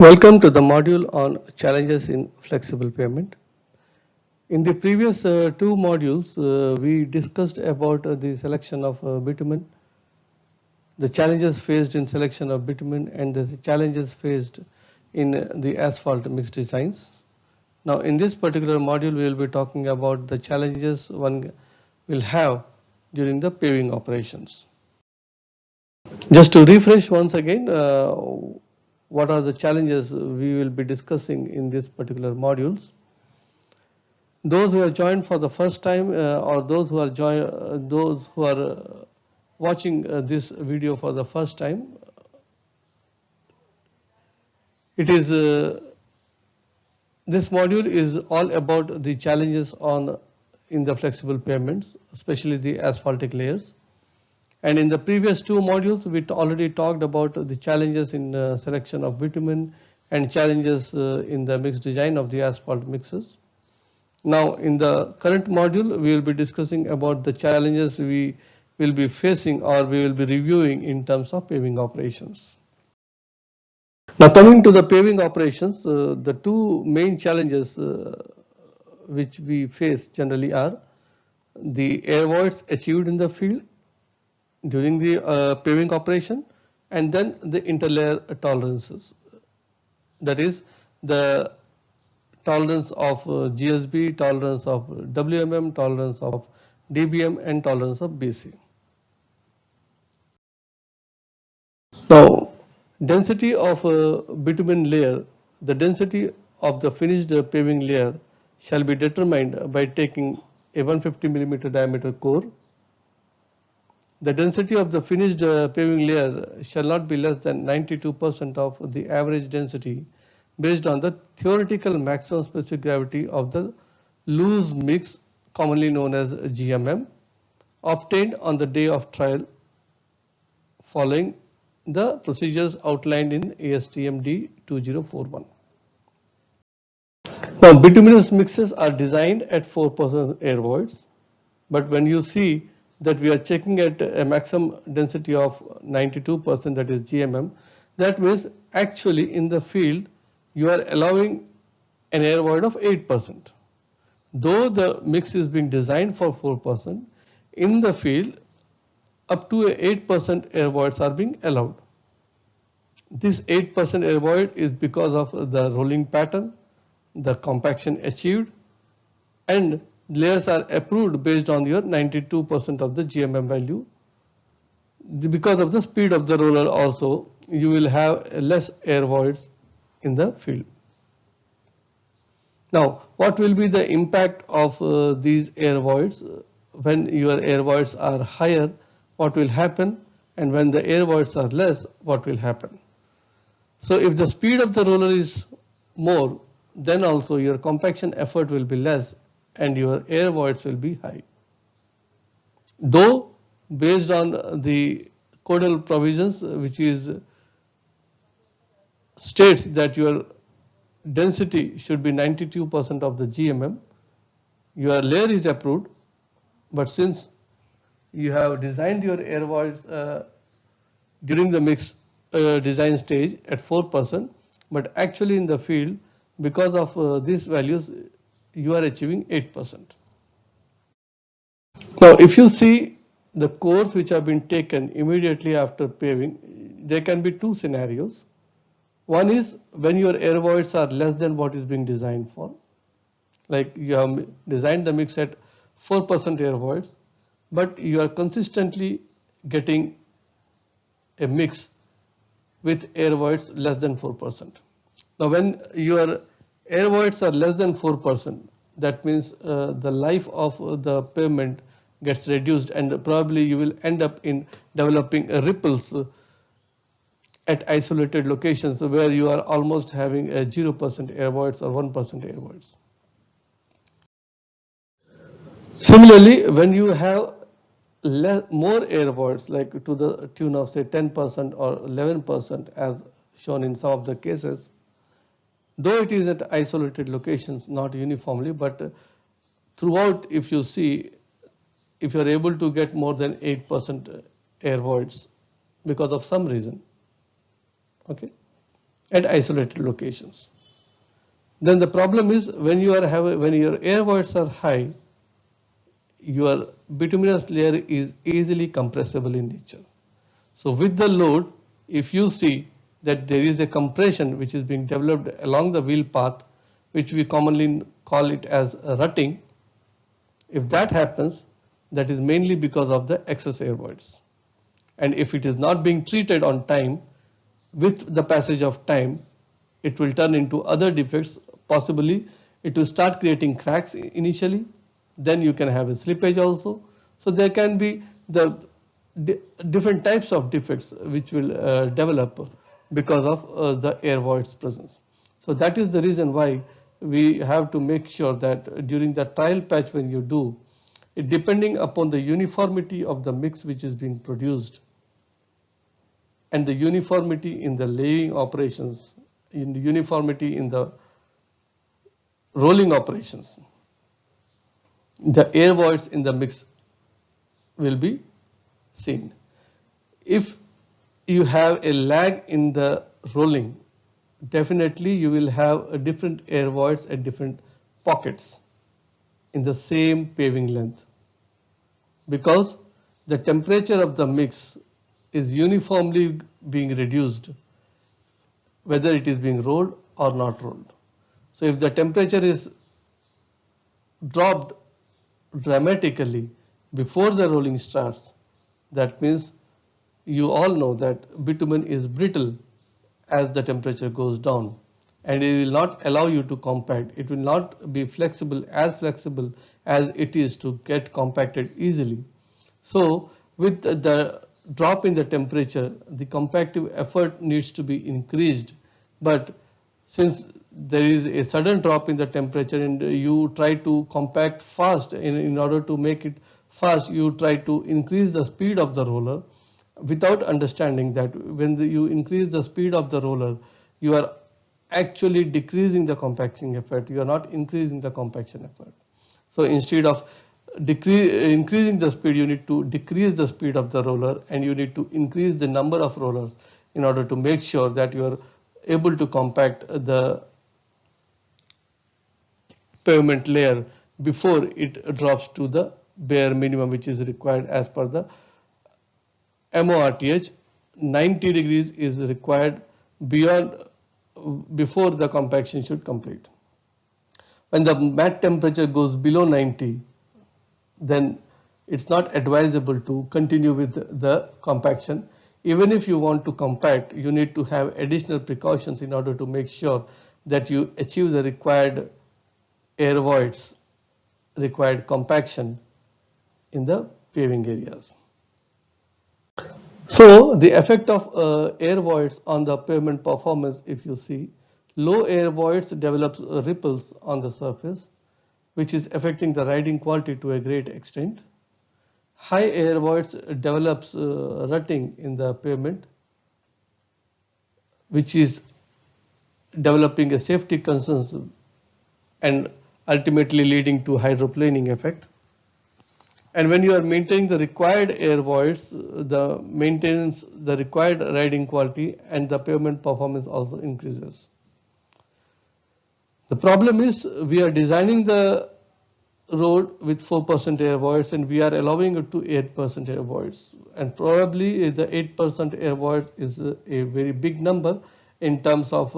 Welcome to the module on challenges in flexible pavement. In the previous two modules, we discussed about the selection of bitumen, the challenges faced in selection of bitumen, and the challenges faced in the asphalt mix designs. Now, in this particular module, we will be talking about the challenges one will have during the paving operations. Just to refresh once again, what are the challenges we will be discussing in this particular modules. Those who have joined for the first time or those who are watching this video for the first time, it is this module is all about the challenges in the flexible pavements, especially the asphaltic layers. And in the previous two modules, we already talked about the challenges in selection of bitumen and challenges in the mix design of the asphalt mixes. Now, in the current module, we will be discussing about the challenges we will be facing or we will be reviewing in terms of paving operations. Now, coming to the paving operations, the two main challenges which we face generally are the air voids achieved in the field during the paving operation, and then the interlayer tolerances. That is the tolerance of GSB, tolerance of WMM, tolerance of DBM, and tolerance of BC. Now, density of bitumen layer, the density of the finished paving layer shall be determined by taking a 150 mm diameter core. The density of the finished paving layer shall not be less than 92% of the average density based on the theoretical maximum specific gravity of the loose mix, commonly known as GMM, obtained on the day of trial following the procedures outlined in ASTM D2041. Now, bituminous mixes are designed at 4% air voids, but when you see that we are checking at a maximum density of 92%, that is GMM, that means actually in the field you are allowing an air void of 8%. Though the mix is being designed for 4%, in the field up to 8% air voids are being allowed. This 8% air void is because of the rolling pattern, the compaction achieved, and layers are approved based on your 92% of the GMM value. Because of the speed of the roller also, you will have less air voids in the field. Now, what will be the impact of these air voids? When your air voids are higher, what will happen? And when the air voids are less, what will happen? So if the speed of the roller is more, then also your compaction effort will be less and your air voids will be high. Though based on the codal provisions, which is states that your density should be 92% of the GMM, your layer is approved, but since you have designed your air voids during the mix design stage at 4%, but actually in the field, because of these values, you are achieving 8%. Now, if you see the cores which have been taken immediately after paving, there can be two scenarios. One is when your air voids are less than what is being designed for, like you have designed the mix at 4% air voids, but you are consistently getting a mix with air voids less than 4%. Now, when your air voids are less than 4%, that means the life of the pavement gets reduced, and probably you will end up in developing ripples at isolated locations where you are almost having a 0% air voids or 1% air voids. Similarly, when you have more air voids, like to the tune of say 10% or 11% as shown in some of the cases, though it is at isolated locations, not uniformly, but throughout, if you see, if you are able to get more than 8% air voids because of some reason, okay, at isolated locations. Then the problem is when your air voids are high, your bituminous layer is easily compressible in nature. So with the load, if you see that there is a compression which is being developed along the wheel path, which we commonly call it as rutting, if that happens, that is mainly because of the excess air voids. And if it is not being treated on time, with the passage of time, it will turn into other defects. Possibly, it will start creating cracks initially. Then you can have a slippage also. So there can be the different types of defects which will develop because of the air voids presence. So that is the reason why we have to make sure that during the trial patch when you do, depending upon the uniformity of the mix which is being produced and the uniformity in the laying operations, in the uniformity in the rolling operations, the air voids in the mix will be seen. If you have a lag in the rolling, definitely you will have a different air voids at different pockets in the same paving length, because the temperature of the mix is uniformly being reduced whether it is being rolled or not rolled. So if the temperature is dropped dramatically before the rolling starts, that means you all know that bitumen is brittle as the temperature goes down, and it will not allow you to compact. It will not be flexible as it is to get compacted easily. So with the drop in the temperature, the compactive effort needs to be increased. But since there is a sudden drop in the temperature and you try to compact fast, in order to make it fast, you try to increase the speed of the roller without understanding that when you increase the speed of the roller, you are actually decreasing the compaction effort. You are not increasing the compaction effort. So instead of increasing the speed, you need to decrease the speed of the roller, and you need to increase the number of rollers in order to make sure that you are able to compact the pavement layer before it drops to the bare minimum which is required as per the MORTH. 90 degrees is required before the compaction should complete. When the mat temperature goes below 90, then it's not advisable to continue with the compaction. Even if you want to compact, you need to have additional precautions in order to make sure that you achieve the required air voids, required compaction in the paving areas. So the effect of air voids on the pavement performance, if you see, low air voids develops ripples on the surface, which is affecting the riding quality to a great extent. High air voids develops rutting in the pavement, which is developing a safety concerns and ultimately leading to hydroplaning effect. And when you are maintaining the required air voids, the maintenance, the required riding quality and the pavement performance also increases. The problem is we are designing the road with 4% air voids and we are allowing it to 8% air voids, and probably the 8% air voids is a very big number in terms of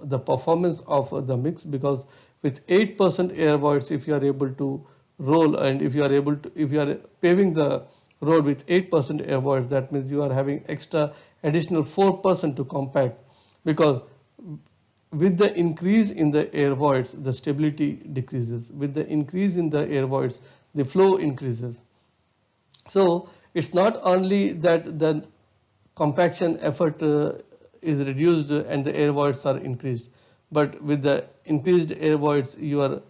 the performance of the mix, because with 8% air voids, if you are able to roll and if you are paving the road with 8% air voids, that means you are having additional 4% to compact, because with the increase in the air voids, the stability decreases. With the increase in the air voids, the flow increases. So it's not only that the compaction effort is reduced and the air voids are increased, but with the increased air voids, your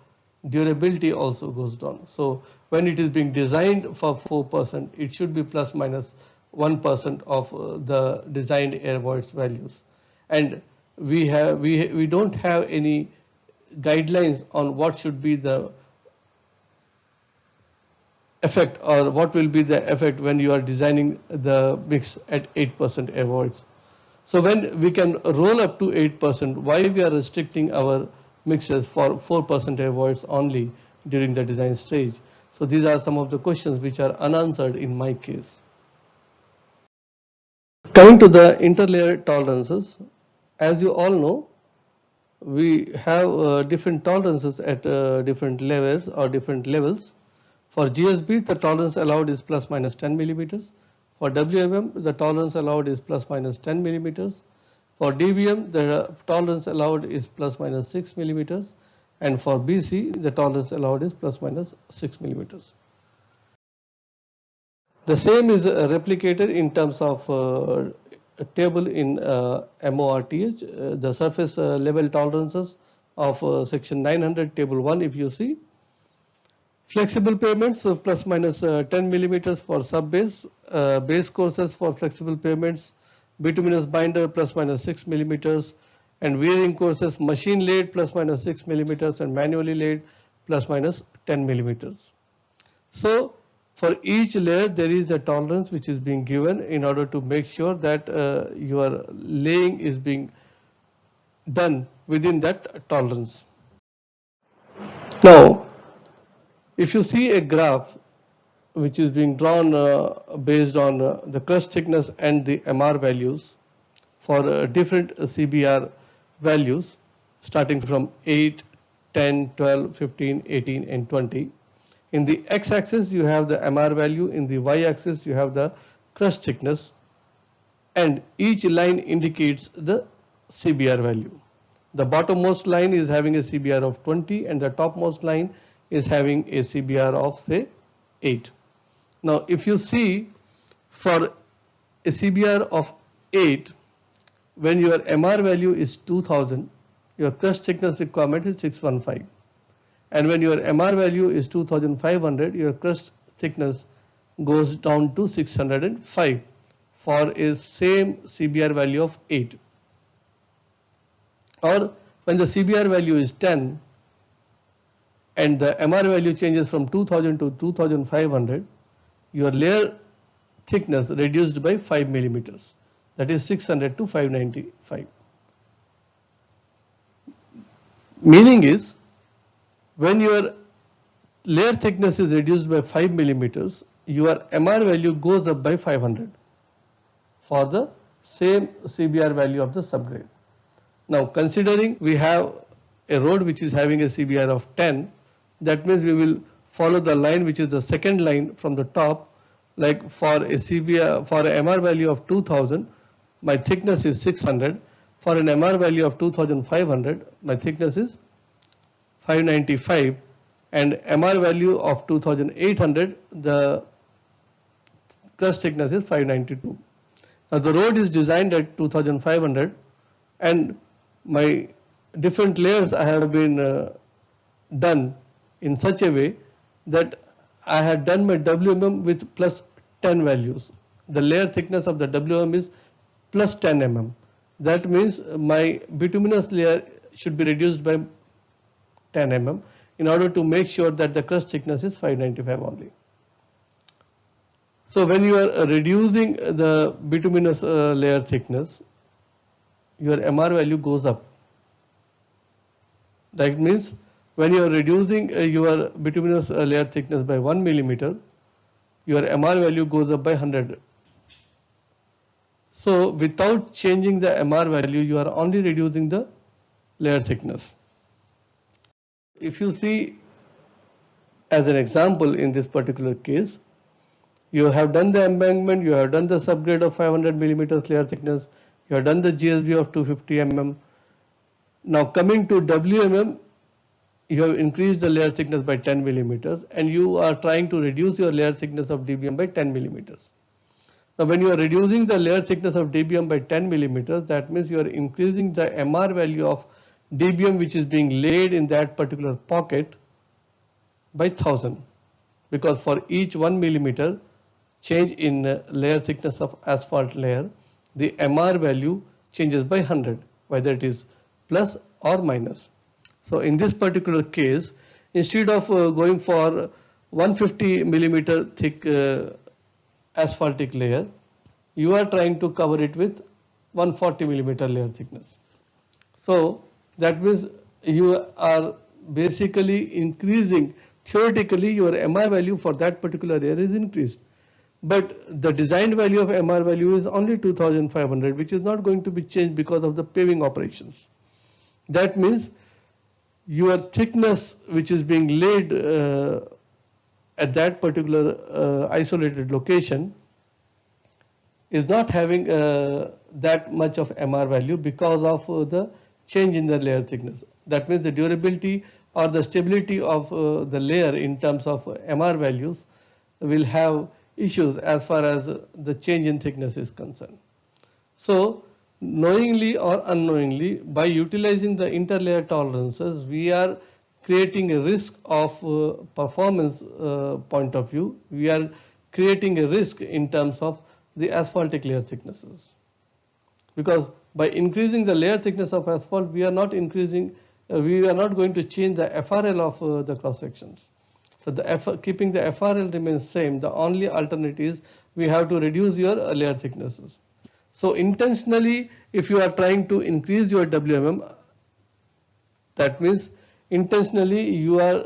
durability also goes down. So when it is being designed for 4%, it should be plus minus 1% of the designed air voids values. And we don't have any guidelines on what should be the effect or what will be the effect when you are designing the mix at 8% air voids. So when we can roll up to 8%, why we are restricting our mixes for 4% voids only during the design stage? So these are some of the questions which are unanswered in my case. Coming to the interlayer tolerances, as you all know, we have different tolerances at different levels or different levels. For GSB, the tolerance allowed is plus minus 10 millimeters. For WMM, the tolerance allowed is plus minus 10 millimeters. For DBM, the tolerance allowed is plus minus 6 millimeters. And for BC, the tolerance allowed is plus minus 6 millimeters. The same is replicated in terms of a table in MORTH, the surface level tolerances of section 900 table 1 if you see. Flexible pavements plus minus 10 millimeters for sub-base, base courses for flexible pavements, bituminous binder plus minus 6 millimeters, and wearing courses machine laid plus minus 6 millimeters and manually laid plus minus 10 millimeters. So for each layer there is a tolerance which is being given in order to make sure that your laying is being done within that tolerance. Now if you see a graph which is being drawn based on the crust thickness and the MR values for different CBR values starting from 8, 10, 12, 15, 18 and 20. In the x-axis you have the MR value, in the y-axis you have the crust thickness, and each line indicates the CBR value. The bottommost line is having a CBR of 20 and the topmost line is having a CBR of say 8. Now if you see for a CBR of 8, when your MR value is 2000, your crust thickness requirement is 615. And when your MR value is 2500, your crust thickness goes down to 605 for a same CBR value of 8. Or when the CBR value is 10 and the MR value changes from 2000 to 2500, your layer thickness reduced by 5 millimeters, that is 600 to 595. Meaning is, when your layer thickness is reduced by 5 millimeters, your MR value goes up by 500 for the same CBR value of the subgrade. Now considering we have a road which is having a CBR of 10, that means we will follow the line which is the second line from the top. Like for a CBR, for an MR value of 2000, my thickness is 600. For an MR value of 2500, my thickness is 595, and MR value of 2800, the crust thickness is 592. Now the road is designed at 2500 and my different layers I have been done in such a way that I had done my WMM with plus 10 values. The layer thickness of the WMM is plus 10 mm. That means my bituminous layer should be reduced by 10 mm in order to make sure that the crust thickness is 595 only. So when you are reducing the bituminous layer thickness, your MR value goes up. That means when you are reducing your bituminous layer thickness by 1 millimeter, your MR value goes up by 100. So without changing the MR value, you are only reducing the layer thickness. If you see as an example in this particular case, you have done the embankment, you have done the subgrade of 500 millimeters layer thickness, you have done the GSB of 250 mm. Now coming to WMM, you have increased the layer thickness by 10 millimeters and you are trying to reduce your layer thickness of DBM by 10 millimeters. Now when you are reducing the layer thickness of DBM by 10 millimeters, that means you are increasing the MR value of DBM which is being laid in that particular pocket by 1000, because for each 1 millimeter change in layer thickness of asphalt layer, the MR value changes by 100, whether it is plus or minus. So in this particular case, instead of going for 150 millimeter thick asphaltic layer, you are trying to cover it with 140 millimeter layer thickness. So that means you are basically increasing, theoretically your MR value for that particular layer is increased. But the designed value of MR value is only 2500, which is not going to be changed because of the paving operations. That means your thickness which is being laid at that particular isolated location is not having that much of MR value because of the change in the layer thickness. That means the durability or the stability of the layer in terms of MR values will have issues as far as the change in thickness is concerned. So knowingly or unknowingly, by utilizing the interlayer tolerances, we are creating a risk of performance point of view. We are creating a risk in terms of the asphaltic layer thicknesses. Because by increasing the layer thickness of asphalt, we are not increasing, we are not going to change the FRL of the cross sections. So keeping the FRL remains same. The only alternative is we have to reduce your layer thicknesses. So intentionally, if you are trying to increase your WMM, that means intentionally you are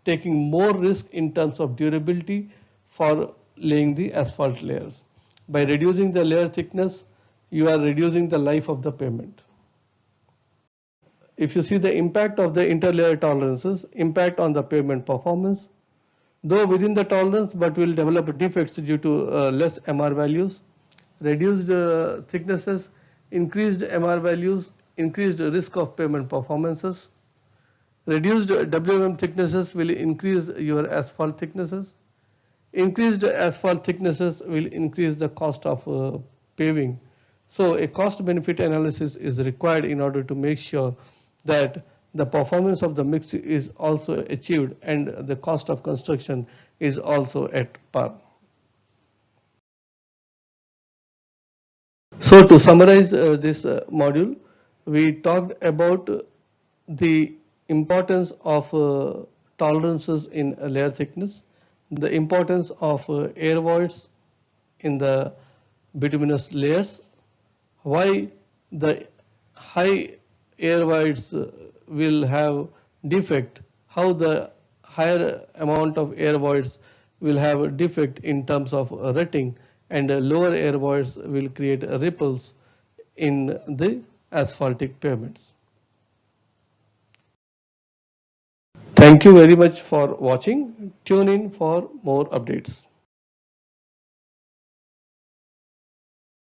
taking more risk in terms of durability for laying the asphalt layers. By reducing the layer thickness, you are reducing the life of the pavement. If you see the impact of the interlayer tolerances, impact on the pavement performance, though within the tolerance, but will develop defects due to less MR values, reduced thicknesses, increased MR values, increased risk of pavement performances. Reduced WMM thicknesses will increase your asphalt thicknesses. Increased asphalt thicknesses will increase the cost of paving. So a cost benefit analysis is required in order to make sure that the performance of the mix is also achieved and the cost of construction is also at par. So to summarize this module, we talked about the importance of tolerances in layer thickness, the importance of air voids in the bituminous layers, why the high air voids will have defect, how the higher amount of air voids will have a defect in terms of rutting, and lower air voids will create ripples in the asphaltic pavements. Thank you very much for watching. Tune in for more updates.